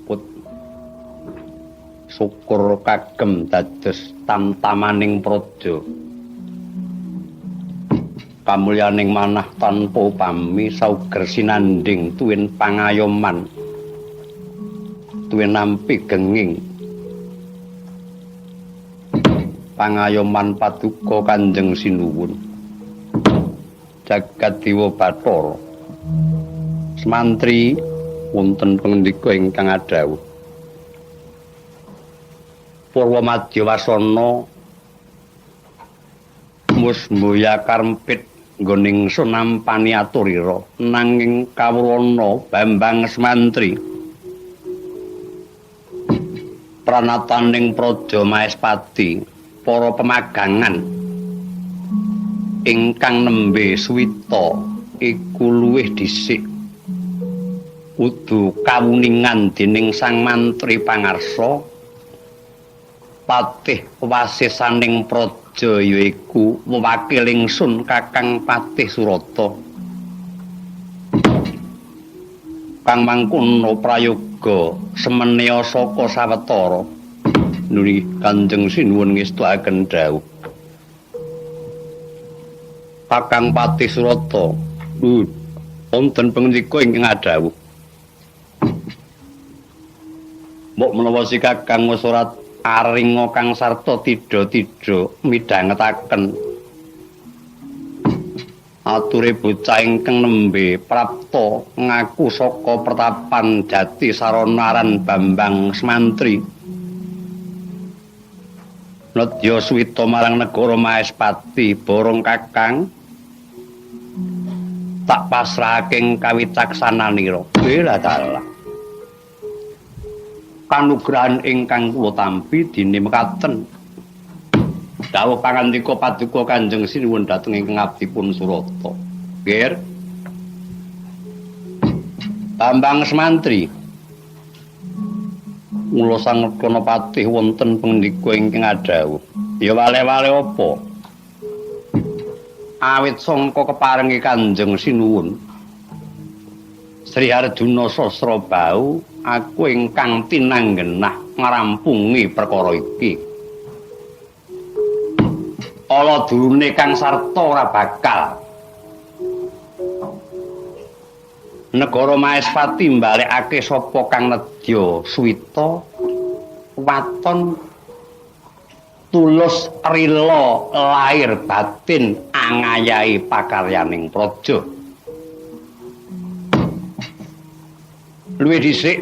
put syukur kagem dados tamtamaning praja kamulyaning manah tanpa upami sauger sinanding tuwin pangayoman tuwin nampi genging pangayoman paduka Kanjeng Sinuwun jagat dewa Bathara semantri wonten pangandika ingkang adhawuh Purwa Madya Wasana musmboya karempit nggoning sunampani aturira nanging kawulana Bambang Semantri pranataning praja Maespati para pemagangan ingkang nembe suwita iku luwih dhisik kudu kawuningan dening Sang Mantri Pangarsa patih wasisaning praja yaiku wewakiling sun Kakang Patih Surata kang mangkono prayoga semenea saka sawetara nuli Kanjeng Sinuwun ngestuaken dawuh Kakang Patih Surata wonten pangandika ingkang adhawuh mbok menawa si Kakang wis ora aringa kang sarta tidha-tidha midhangetaken ature bocah ingkang nembe prapta ngaku saka pertapan jati saranaran Bambang Semantri nedya suwita marang negara Maespati borong Kakang tak pasrahake kawicaksananira bela dalah kanugrahan ingkang kula tampi dene mekaten dawuh pangandika paduka Kanjeng Sinuwun dhateng ingkang abdipun Surata nggih Bambang Semantri mula sang Kanapatih wonten pangandika ingkang adhawuh ya wale-wale apa awit sangka keparengi Kanjeng Sinuwun Sri Arjuna Sasrabau aku ingkang tinanggenah ngrampungi perkara iki. Ala durune kang sarta ora bakal negara Maespati mbalekake sapa kang nedya suwita waton tulus rila lahir batin angayahi pakaryaning praja. Luwih dhisik